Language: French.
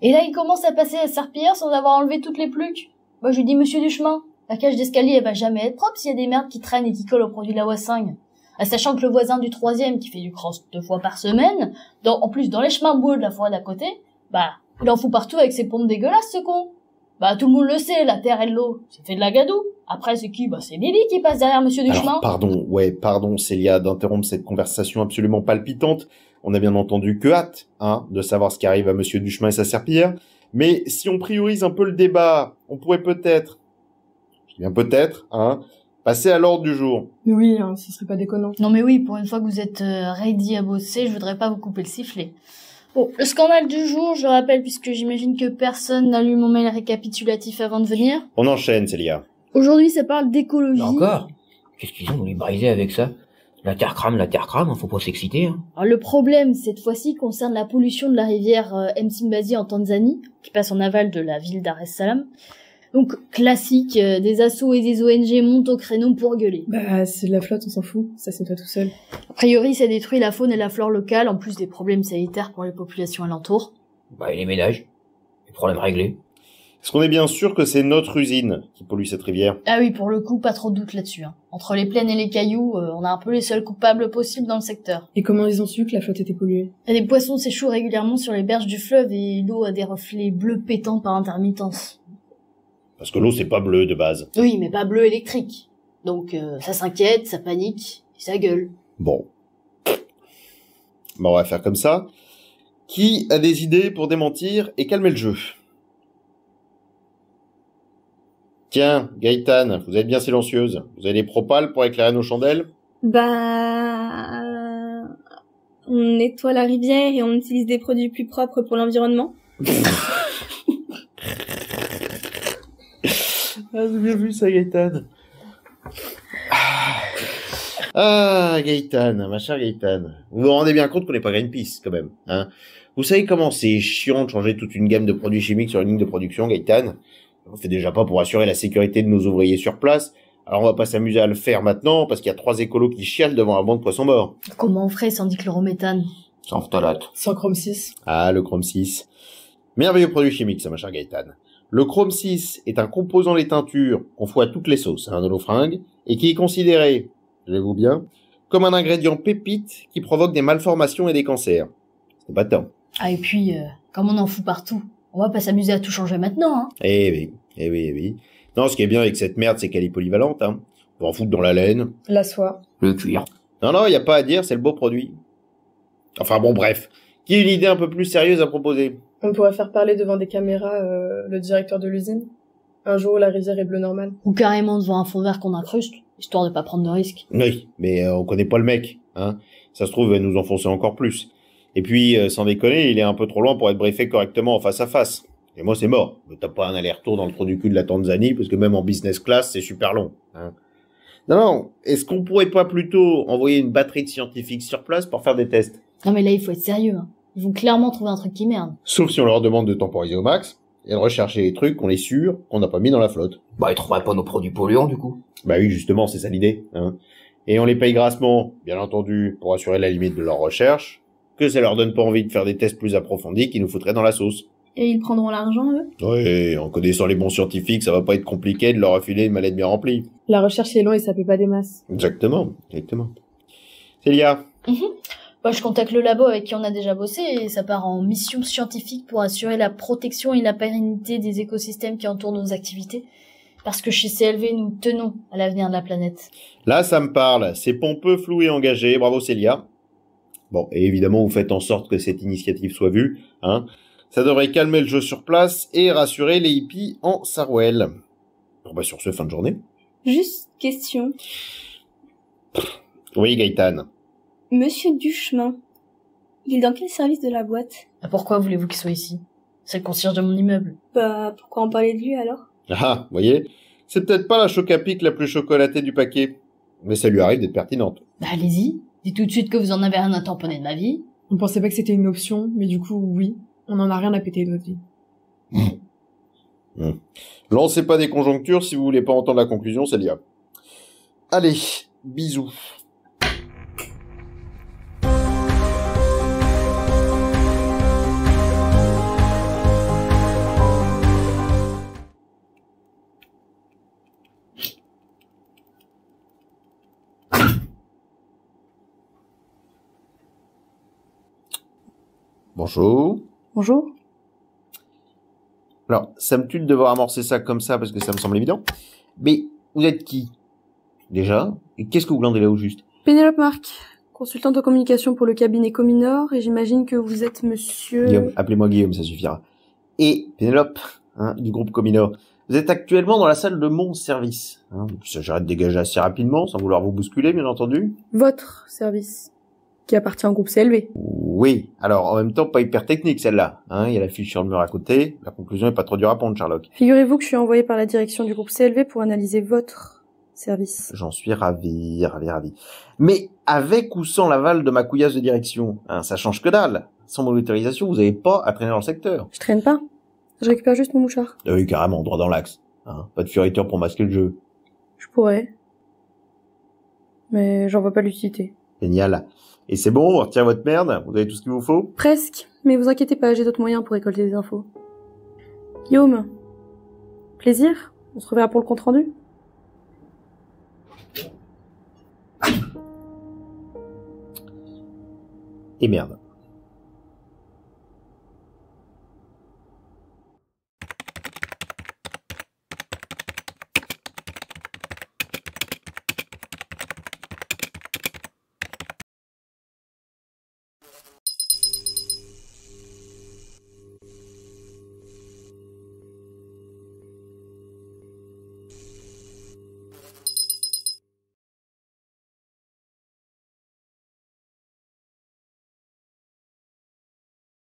Et là, il commence à passer la serpillière sans avoir enlevé toutes les pluques. Moi, je lui dis, monsieur Duchemin, la cage d'escalier, elle va jamais être propre s'il y a des merdes qui traînent et qui collent au produit de la Wassingue. Sachant que le voisin du 3e, qui fait du cross 2 fois par semaine, en plus, dans les chemins boueux de la forêt d'à côté, il en fout partout avec ses pompes dégueulasses, ce con. Tout le monde le sait, la terre et l'eau, c'est fait de la gadoue. Après, c'est qui? C'est Bibi qui passe derrière monsieur Duchemin. Alors, pardon, Célia, d'interrompre cette conversation absolument palpitante. On a bien entendu que hâte, de savoir ce qui arrive à monsieur Duchemin et sa serpillière. Mais si on priorise un peu le débat, on pourrait peut-être, passer à l'ordre du jour. Mais oui, ce serait pas déconnant. Non mais oui, pour une fois que vous êtes ready à bosser, je voudrais pas vous couper le sifflet. Bon, le scandale du jour, je rappelle, puisque j'imagine que personne n'a lu mon mail récapitulatif avant de venir. On enchaîne, Célia. Aujourd'hui, ça parle d'écologie. Encore? Qu'est-ce qu'ils ont voulu briser avec ça? La terre crame, faut pas s'exciter. Alors, le problème, cette fois-ci, concerne la pollution de la rivière Msimbazi en Tanzanie, qui passe en aval de la ville Dar es Salaam. Donc, classique, des assos et des ONG montent au créneau pour gueuler. C'est de la flotte, on s'en fout. Ça, c'est toi tout seul. A priori, ça détruit la faune et la flore locale, en plus des problèmes sanitaires pour les populations alentours. Et les ménages. Les problèmes réglés. Est-ce qu'on est bien sûr que c'est notre usine qui pollue cette rivière? Ah oui, pour le coup, pas trop de doute là-dessus. Entre les plaines et les cailloux, on a un peu les seuls coupables possibles dans le secteur. Et comment ils ont su que la flotte était polluée? Des poissons s'échouent régulièrement sur les berges du fleuve et l'eau a des reflets bleus pétants par intermittence. Parce que l'eau, c'est pas bleu de base. Oui, mais pas bleu électrique. Donc, ça s'inquiète, ça panique, et ça gueule. Bon. On va faire comme ça. Qui a des idées pour démentir et calmer le jeu? Tiens, Gaëtane, vous êtes bien silencieuse. Vous avez des propales pour éclairer nos chandelles? On nettoie la rivière et on utilise des produits plus propres pour l'environnement. J'ai bien vu ça, Gaëtane. Gaëtane, ma chère Gaëtane. Vous vous rendez bien compte qu'on n'est pas Greenpeace, quand même, Vous savez comment c'est chiant de changer toute une gamme de produits chimiques sur une ligne de production, Gaëtane? On fait déjà pas pour assurer la sécurité de nos ouvriers sur place. Alors on va pas s'amuser à le faire maintenant, parce qu'il y a 3 écolos qui chialent devant un banc de poissons morts. Comment on ferait sans dichlorométhane? Sans phtalate. Sans chrome 6. Le chrome 6. Merveilleux produit chimique, ça, ma chère Gaëtane. Le chrome 6 est un composant des teintures qu'on fout à toutes les sauces, de nos fringues, et qui est considéré, j'avoue bien, comme un ingrédient pépite qui provoque des malformations et des cancers. C'est pas tant. Et puis, comme on en fout partout, on va pas s'amuser à tout changer maintenant, Eh oui. Non, ce qui est bien avec cette merde, c'est qu'elle est polyvalente, On va en foutre dans la laine. La soie. Le cuir. Non, y a pas à dire, c'est le beau produit. Enfin bon, bref. Qui a une idée un peu plus sérieuse à proposer? On pourrait faire parler devant des caméras le directeur de l'usine. Un jour où la rivière est bleu normale. Ou carrément devant un fond vert qu'on incruste, histoire de pas prendre de risques. Oui, mais on connaît pas le mec, Ça se trouve, il va nous enfoncer encore plus. Et puis, sans déconner, il est un peu trop loin pour être briefé correctement en face à face. Et moi, c'est mort. Ne tape pas un aller-retour dans le trou du cul de la Tanzanie, parce que même en business class, c'est super long, Non, est-ce qu'on pourrait pas plutôt envoyer une batterie de scientifiques sur place pour faire des tests? Non mais là, il faut être sérieux, Ils vont clairement trouver un truc qui merde. Sauf si on leur demande de temporiser au max, et de rechercher les trucs qu'on est sûr qu'on n'a pas mis dans la flotte. Ils trouveraient pas nos produits polluants, du coup. Oui, justement, c'est ça l'idée, Et on les paye grassement, bien entendu, pour assurer la limite de leur recherche, que ça leur donne pas envie de faire des tests plus approfondis qui nous foutraient dans la sauce. Et ils prendront l'argent, eux? Oui, en connaissant les bons scientifiques, ça va pas être compliqué de leur refiler une mallette bien remplie. La recherche est longue et ça paie pas des masses. Exactement. Célia? Je contacte le labo avec qui on a déjà bossé et ça part en mission scientifique pour assurer la protection et la pérennité des écosystèmes qui entourent nos activités. Parce que chez CLV, nous tenons à l'avenir de la planète. Là, ça me parle. C'est pompeux, flou et engagé. Bravo, Célia. Bon, et évidemment, vous faites en sorte que cette initiative soit vue, Ça devrait calmer le jeu sur place et rassurer les hippies en Sarwell. Sur ce, fin de journée. Juste question. Oui, Gaëtane. Monsieur Duchemin, il est dans quel service de la boîte? Pourquoi voulez-vous qu'il soit ici? C'est le concierge de mon immeuble. Pourquoi en parler de lui, alors? Voyez, c'est peut-être pas la choc à pic la plus chocolatée du paquet, mais ça lui arrive d'être pertinente. Allez-y, dites tout de suite que vous en avez rien à tamponner de ma vie. On pensait pas que c'était une option, mais du coup, oui, on en a rien à péter de notre vie. Lancez pas des conjonctures si vous voulez pas entendre la conclusion, Célia. Allez, bisous. Bonjour. Bonjour. Alors, ça me tue de devoir amorcer ça comme ça parce que ça me semble évident. Mais vous êtes qui? Déjà? Et qu'est-ce que vous glandez là au juste? Pénélope Marc, consultante en communication pour le cabinet Cominor, et j'imagine que vous êtes monsieur... Guillaume, appelez-moi Guillaume, ça suffira. Et Pénélope, du groupe Cominor, vous êtes actuellement dans la salle de mon service. Ça j'arrête de dégager assez rapidement, sans vouloir vous bousculer, bien entendu. Votre service, qui appartient au groupe CLV. Oui, alors en même temps, pas hyper technique celle-là. Il y a la fiche sur le mur à côté, la conclusion est pas trop dure à pondre, Sherlock. Figurez-vous que je suis envoyé par la direction du groupe CLV pour analyser votre service. J'en suis ravi. Mais avec ou sans l'aval de ma couillasse de direction, ça change que dalle. Sans mon autorisation, vous avez pas à traîner dans le secteur. Je traîne pas. Je récupère juste mon mouchard. Oui, carrément, droit dans l'axe. Pas de fioriteur pour masquer le jeu. Je pourrais. Mais j'en vois pas l'utilité. Génial. Et c'est bon, on retire votre merde, vous avez tout ce qu'il vous faut? Presque, mais vous inquiétez pas, j'ai d'autres moyens pour récolter des infos. Guillaume, plaisir? On se reverra pour le compte-rendu? Et merde.